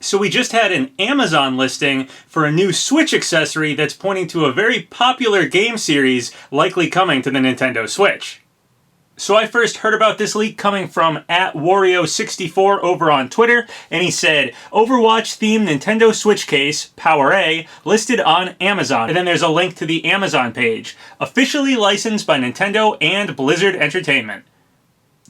So we just had an Amazon listing for a new Switch accessory that's pointing to a very popular game series likely coming to the Nintendo Switch. So I first heard about this leak coming from @Wario64 over on Twitter, and he said, Overwatch-themed Nintendo Switch case, Power A, listed on Amazon. And then there's a link to the Amazon page. Officially licensed by Nintendo and Blizzard Entertainment.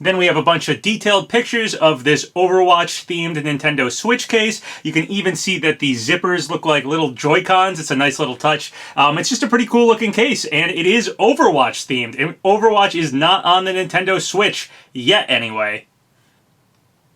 Then we have a bunch of detailed pictures of this Overwatch-themed Nintendo Switch case. You can even see that the zippers look like little Joy-Cons. It's a nice little touch. It's just a pretty cool looking case, and it is Overwatch-themed. And Overwatch is not on the Nintendo Switch yet, anyway.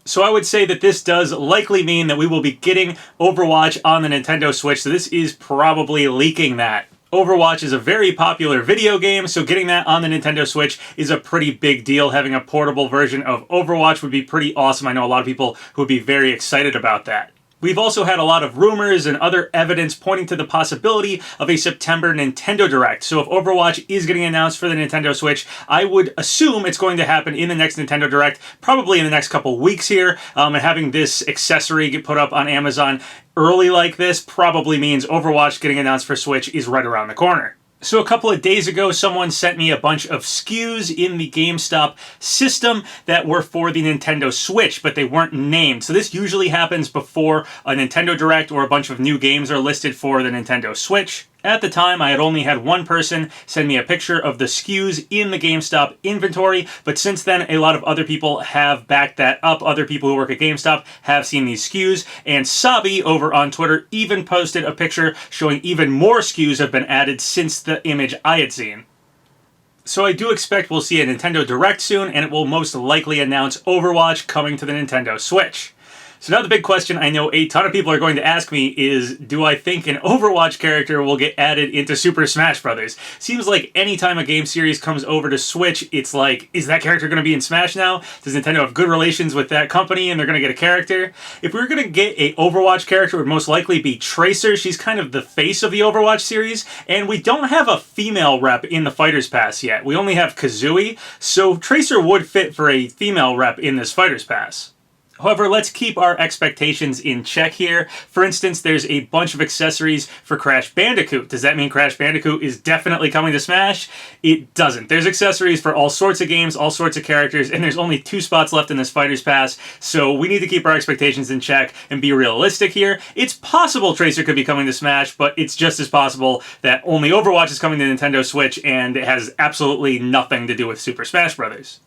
So I would say that this does likely mean that we will be getting Overwatch on the Nintendo Switch, so this is probably leaking that. Overwatch is a very popular video game, so getting that on the Nintendo Switch is a pretty big deal. Having a portable version of Overwatch would be pretty awesome. I know a lot of people who would be very excited about that. We've also had a lot of rumors and other evidence pointing to the possibility of a September Nintendo Direct. So if Overwatch is getting announced for the Nintendo Switch, I would assume it's going to happen in the next Nintendo Direct, probably in the next couple weeks here. And having this accessory get put up on Amazon early like this probably means Overwatch getting announced for Switch is right around the corner. So a couple of days ago, someone sent me a bunch of SKUs in the GameStop system that were for the Nintendo Switch, but they weren't named. So this usually happens before a Nintendo Direct or a bunch of new games are listed for the Nintendo Switch. At the time, I had only had one person send me a picture of the SKUs in the GameStop inventory, but since then, a lot of other people have backed that up. Other people who work at GameStop have seen these SKUs, and Sabi over on Twitter even posted a picture showing even more SKUs have been added since the image I had seen. So I do expect we'll see a Nintendo Direct soon, and it will most likely announce Overwatch coming to the Nintendo Switch. So now the big question I know a ton of people are going to ask me is, do I think an Overwatch character will get added into Super Smash Bros? Seems like anytime a game series comes over to Switch, it's like, is that character going to be in Smash now? Does Nintendo have good relations with that company and they're going to get a character? If we were going to get a Overwatch character, it would most likely be Tracer. She's kind of the face of the Overwatch series, and we don't have a female rep in the Fighters Pass yet. We only have Kazooie, so Tracer would fit for a female rep in this Fighters Pass. However, let's keep our expectations in check here. For instance, there's a bunch of accessories for Crash Bandicoot. Does that mean Crash Bandicoot is definitely coming to Smash? It doesn't. There's accessories for all sorts of games, all sorts of characters, and there's only 2 spots left in this Fighters Pass, so we need to keep our expectations in check and be realistic here. It's possible Tracer could be coming to Smash, but it's just as possible that only Overwatch is coming to Nintendo Switch, and it has absolutely nothing to do with Super Smash Bros.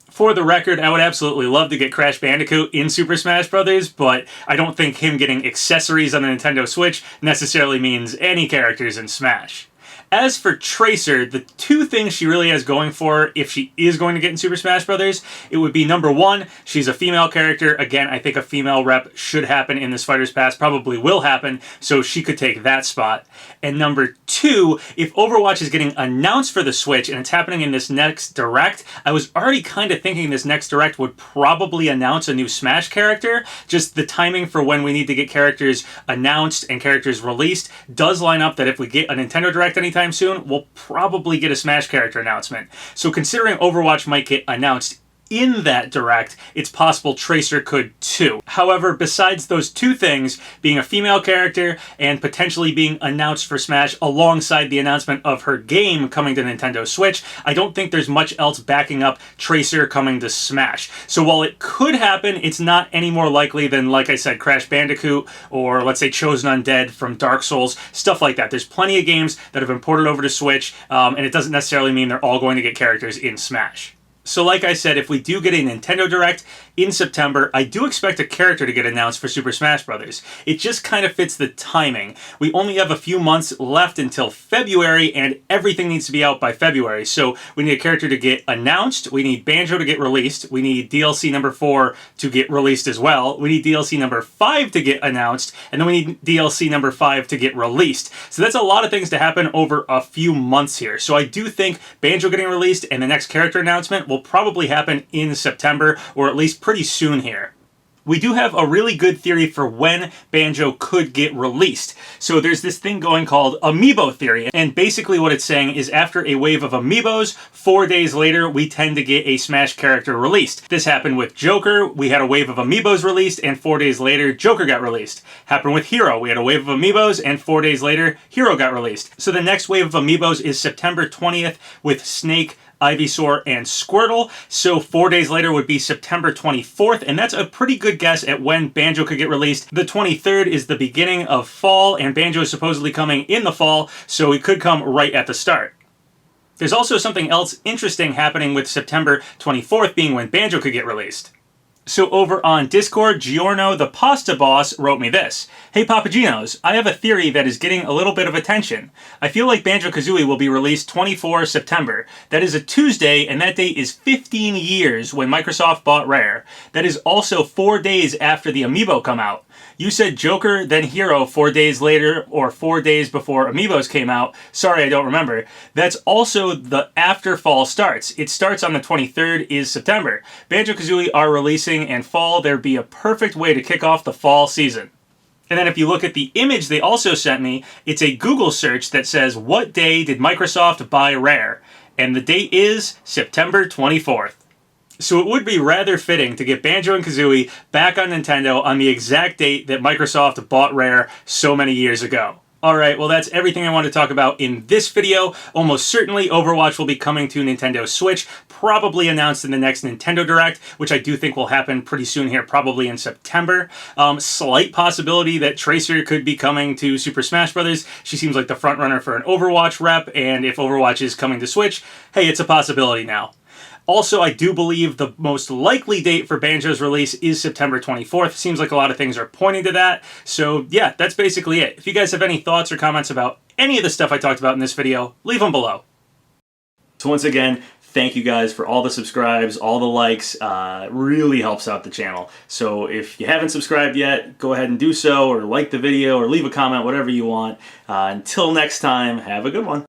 For the record, I would absolutely love to get Crash Bandicoot in Super Smash Bros., but I don't think him getting accessories on the Nintendo Switch necessarily means any characters in Smash. As for Tracer, the 2 things she really has going for her if she is going to get in Super Smash Bros., it would be number 1, she's a female character. Again, I think a female rep should happen in this Fighters Pass, probably will happen, so she could take that spot. And number 2, if Overwatch is getting announced for the Switch and it's happening in this next Direct, I was already kind of thinking this next Direct would probably announce a new Smash character. Just the timing for when we need to get characters announced and characters released does line up that if we get a Nintendo Direct anytime soon, we'll probably get a Smash character announcement. So considering Overwatch might get announced in that Direct, it's possible Tracer could too. However, besides those 2 things, being a female character and potentially being announced for Smash alongside the announcement of her game coming to Nintendo Switch, I don't think there's much else backing up Tracer coming to Smash. So while it could happen, it's not any more likely than, like I said, Crash Bandicoot or let's say Chosen Undead from Dark Souls, stuff like that. There's plenty of games that have been ported over to Switch, and it doesn't necessarily mean they're all going to get characters in Smash. So like I said, if we do get a Nintendo Direct in September, I do expect a character to get announced for Super Smash Bros. It just kind of fits the timing. We only have a few months left until February, and everything needs to be out by February. So we need a character to get announced, we need Banjo to get released, we need DLC number 4 to get released as well, we need DLC number 5 to get announced, and then we need DLC number 5 to get released. So that's a lot of things to happen over a few months here. So I do think Banjo getting released and the next character announcement will probably happen in September, or at least pretty soon here. We do have a really good theory for when Banjo could get released. So there's this thing going called amiibo theory, and basically what it's saying is after a wave of amiibos, 4 days later we tend to get a Smash character released. This happened with Joker, we had a wave of amiibos released, and 4 days later Joker got released. Happened with Hero, we had a wave of amiibos, and 4 days later Hero got released. So the next wave of amiibos is September 20th with Snake, Ivysaur, and Squirtle. So 4 days later would be September 24th, and that's a pretty good guess at when Banjo could get released. The 23rd is the beginning of fall, and Banjo is supposedly coming in the fall, so it could come right at the start. There's also something else interesting happening with September 24th being when Banjo could get released. So over on Discord, Giorno the Pasta Boss wrote me this. Hey PapaGenos, I have a theory that is getting a little bit of attention. I feel like Banjo Kazooie will be released 24 September. That is a Tuesday, and that date is 15 years when Microsoft bought Rare. That is also 4 days after the Amiibo come out. You said Joker, then Hero 4 days later, or 4 days before Amiibos came out. Sorry, I don't remember. That's also the after fall starts. It starts on the 23rd is September. Banjo Kazooie are releasing in fall. There'd be a perfect way to kick off the fall season. And then if you look at the image they also sent me, it's a Google search that says, what day did Microsoft buy Rare? And the date is September 24th. So it would be rather fitting to get Banjo and Kazooie back on Nintendo on the exact date that Microsoft bought Rare so many years ago. Alright, well that's everything I want to talk about in this video. Almost certainly Overwatch will be coming to Nintendo Switch, probably announced in the next Nintendo Direct, which I do think will happen pretty soon here, probably in September. Slight possibility that Tracer could be coming to Super Smash Bros. She seems like the frontrunner for an Overwatch rep, and if Overwatch is coming to Switch, hey, it's a possibility now. Also, I do believe the most likely date for Banjo's release is September 24th. Seems like a lot of things are pointing to that. So yeah, that's basically it. If you guys have any thoughts or comments about any of the stuff I talked about in this video, leave them below. So once again, thank you guys for all the subscribes, all the likes. Really helps out the channel. So if you haven't subscribed yet, go ahead and do so, or like the video, or leave a comment, whatever you want. Until next time, have a good one.